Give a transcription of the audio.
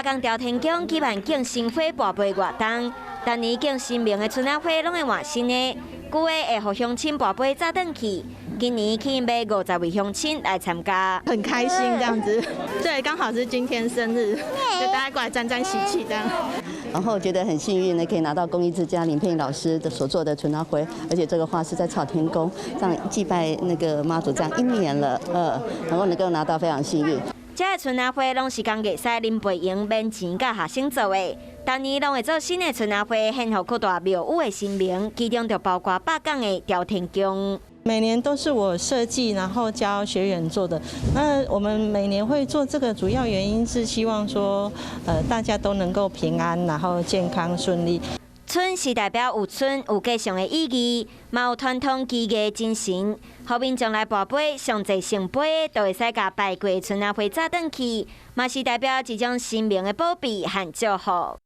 北港朝天宫举办敬新花跋杯活动，当年敬新明的春仔花拢会换新的，旧的会互乡亲跋杯早转去。今年去买50位乡亲来参加，很开心这样子。对，刚好是今天生日，就大家过来沾沾喜气这样。然后觉得很幸运呢，可以拿到工艺之家林佩老师的所做的春花灰，而且这个花是在朝天宫这样祭拜那个妈祖这样1年了，然后能够拿到非常幸运。这个春仔花拢是工艺师林培英免钱甲学生做的，当年拢会做新的春仔花献予扩大庙宇的神明，其中就包括北港的朝天宫。每年都是我设计，然后教学员做的。那我们每年会做这个，主要原因是希望说，大家都能够平安，然后健康顺利。春是代表有春有吉祥的意义，嘛有传统技艺精神。后面将来跋杯上侪圣杯，都会使甲拜过春仔花早转去，嘛是代表一种神明的保庇和祝福。